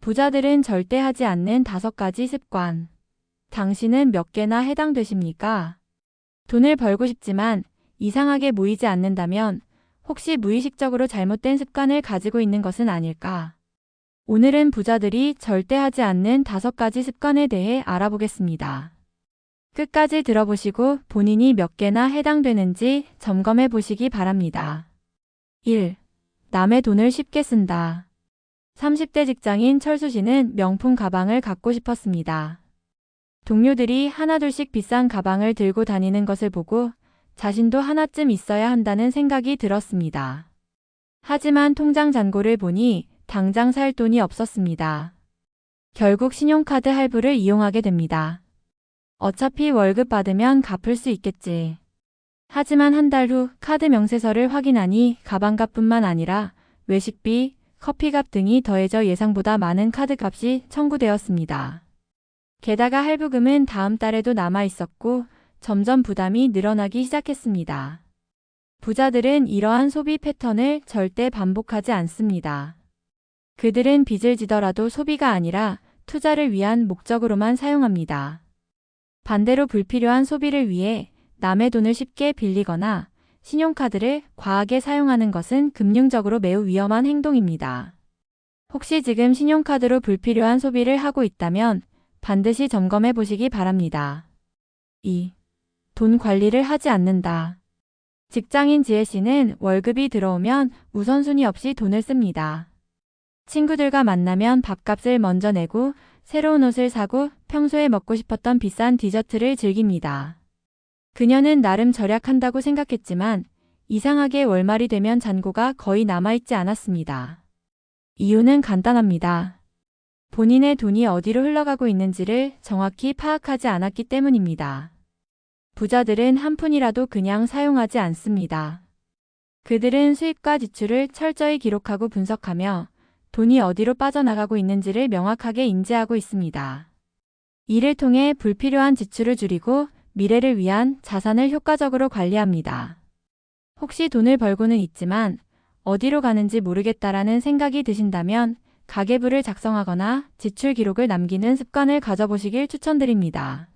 부자들은 절대 하지 않는 5가지 습관. 당신은 몇 개나 해당되십니까? 돈을 벌고 싶지만 이상하게 모이지 않는다면 혹시 무의식적으로 잘못된 습관을 가지고 있는 것은 아닐까? 오늘은 부자들이 절대 하지 않는 5가지 습관에 대해 알아보겠습니다. 끝까지 들어보시고 본인이 몇 개나 해당되는지 점검해 보시기 바랍니다. 1. 남의 돈을 쉽게 쓴다. 30대 직장인 철수 씨는 명품 가방을 갖고 싶었습니다. 동료들이 하나둘씩 비싼 가방을 들고 다니는 것을 보고 자신도 하나쯤 있어야 한다는 생각이 들었습니다. 하지만 통장 잔고를 보니 당장 살 돈이 없었습니다. 결국 신용카드 할부를 이용하게 됩니다. 어차피 월급 받으면 갚을 수 있겠지. 하지만 한 달 후 카드 명세서를 확인하니 가방값뿐만 아니라 외식비, 커피값 등이 더해져 예상보다 많은 카드값이 청구되었습니다. 게다가 할부금은 다음 달에도 남아 있었고 점점 부담이 늘어나기 시작했습니다. 부자들은 이러한 소비 패턴을 절대 반복하지 않습니다. 그들은 빚을 지더라도 소비가 아니라 투자를 위한 목적으로만 사용합니다. 반대로 불필요한 소비를 위해 남의 돈을 쉽게 빌리거나 신용카드를 과하게 사용하는 것은 금융적으로 매우 위험한 행동입니다. 혹시 지금 신용카드로 불필요한 소비를 하고 있다면 반드시 점검해 보시기 바랍니다. 2. 돈 관리를 하지 않는다. 직장인 지혜 씨는 월급이 들어오면 우선순위 없이 돈을 씁니다. 친구들과 만나면 밥값을 먼저 내고 새로운 옷을 사고 평소에 먹고 싶었던 비싼 디저트를 즐깁니다. 그녀는 나름 절약한다고 생각했지만 이상하게 월말이 되면 잔고가 거의 남아있지 않았습니다. 이유는 간단합니다. 본인의 돈이 어디로 흘러가고 있는지를 정확히 파악하지 않았기 때문입니다. 부자들은 한 푼이라도 그냥 사용하지 않습니다. 그들은 수입과 지출을 철저히 기록하고 분석하며 돈이 어디로 빠져나가고 있는지를 명확하게 인지하고 있습니다. 이를 통해 불필요한 지출을 줄이고 미래를 위한 자산을 효과적으로 관리합니다. 혹시 돈을 벌고는 있지만 어디로 가는지 모르겠다라는 생각이 드신다면 가계부를 작성하거나 지출 기록을 남기는 습관을 가져보시길 추천드립니다.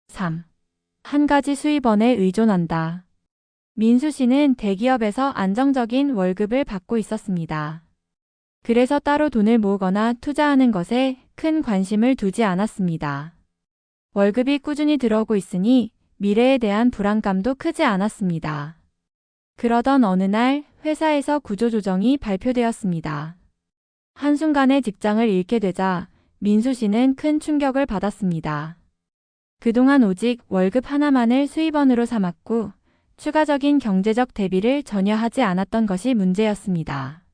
3. 한 가지 수입원에 의존한다. 민수 씨는 대기업에서 안정적인 월급을 받고 있었습니다. 그래서 따로 돈을 모으거나 투자하는 것에 큰 관심을 두지 않았습니다. 월급이 꾸준히 들어오고 있으니 미래에 대한 불안감도 크지 않았습니다. 그러던 어느 날 회사에서 구조조정이 발표되었습니다. 한순간에 직장을 잃게 되자 민수 씨는 큰 충격을 받았습니다. 그동안 오직 월급 하나만을 수입원으로 삼았고 추가적인 경제적 대비를 전혀 하지 않았던 것이 문제였습니다.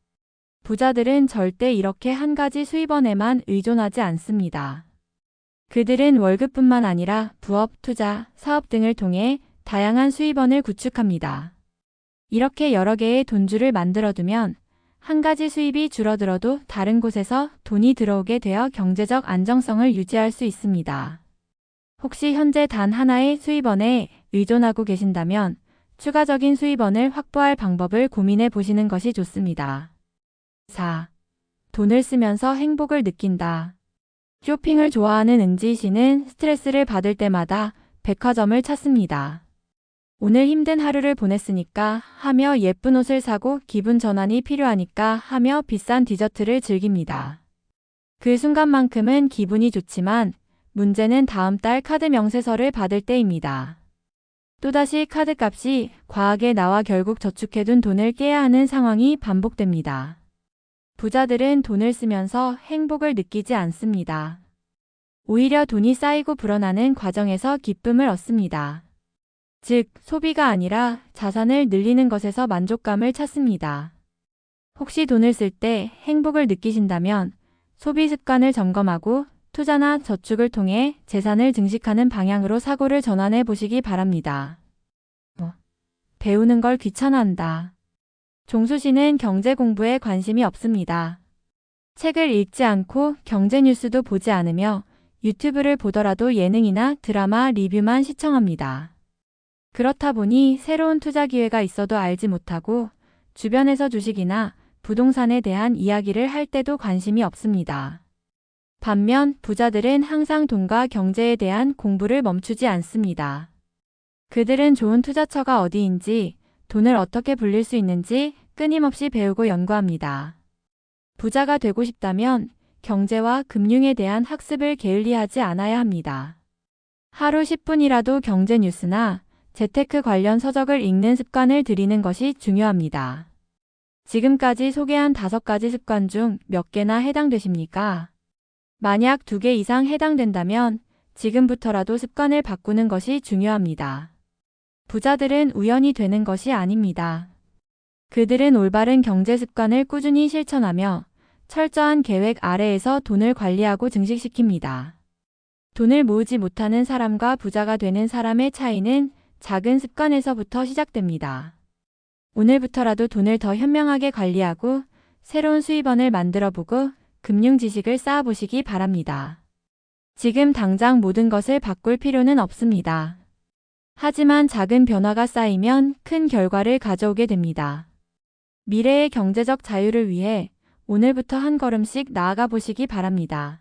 부자들은 절대 이렇게 한 가지 수입원에만 의존하지 않습니다. 그들은 월급뿐만 아니라 부업, 투자, 사업 등을 통해 다양한 수입원을 구축합니다. 이렇게 여러 개의 돈줄을 만들어두면 한 가지 수입이 줄어들어도 다른 곳에서 돈이 들어오게 되어 경제적 안정성을 유지할 수 있습니다. 혹시 현재 단 하나의 수입원에 의존하고 계신다면 추가적인 수입원을 확보할 방법을 고민해 보시는 것이 좋습니다. 4. 돈을 쓰면서 행복을 느낀다. 쇼핑을 좋아하는 은지 씨는 스트레스를 받을 때마다 백화점을 찾습니다. 오늘 힘든 하루를 보냈으니까 하며 예쁜 옷을 사고 기분 전환이 필요하니까 하며 비싼 디저트를 즐깁니다. 그 순간만큼은 기분이 좋지만 문제는 다음 달 카드 명세서를 받을 때입니다. 또다시 카드값이 과하게 나와 결국 저축해둔 돈을 깨야 하는 상황이 반복됩니다. 부자들은 돈을 쓰면서 행복을 느끼지 않습니다. 오히려 돈이 쌓이고 불어나는 과정에서 기쁨을 얻습니다. 즉, 소비가 아니라 자산을 늘리는 것에서 만족감을 찾습니다. 혹시 돈을 쓸 때 행복을 느끼신다면 소비 습관을 점검하고 투자나 저축을 통해 재산을 증식하는 방향으로 사고를 전환해 보시기 바랍니다. 배우는 걸 귀찮아한다. 종수 씨는 경제 공부에 관심이 없습니다. 책을 읽지 않고 경제 뉴스도 보지 않으며 유튜브를 보더라도 예능이나 드라마 리뷰만 시청합니다. 그렇다 보니 새로운 투자 기회가 있어도 알지 못하고 주변에서 주식이나 부동산에 대한 이야기를 할 때도 관심이 없습니다. 반면 부자들은 항상 돈과 경제에 대한 공부를 멈추지 않습니다. 그들은 좋은 투자처가 어디인지, 돈을 어떻게 불릴 수 있는지 끊임없이 배우고 연구합니다. 부자가 되고 싶다면 경제와 금융에 대한 학습을 게을리하지 않아야 합니다. 하루 10분이라도 경제 뉴스나 재테크 관련 서적을 읽는 습관을 들이는 것이 중요합니다. 지금까지 소개한 5가지 습관 중 몇 개나 해당되십니까? 만약 2개 이상 해당된다면 지금부터라도 습관을 바꾸는 것이 중요합니다. 부자들은 우연히 되는 것이 아닙니다. 그들은 올바른 경제 습관을 꾸준히 실천하며 철저한 계획 아래에서 돈을 관리하고 증식시킵니다. 돈을 모으지 못하는 사람과 부자가 되는 사람의 차이는 작은 습관에서부터 시작됩니다. 오늘부터라도 돈을 더 현명하게 관리하고 새로운 수입원을 만들어보고 금융 지식을 쌓아보시기 바랍니다. 지금 당장 모든 것을 바꿀 필요는 없습니다. 하지만 작은 변화가 쌓이면 큰 결과를 가져오게 됩니다. 미래의 경제적 자유를 위해 오늘부터 한 걸음씩 나아가 보시기 바랍니다.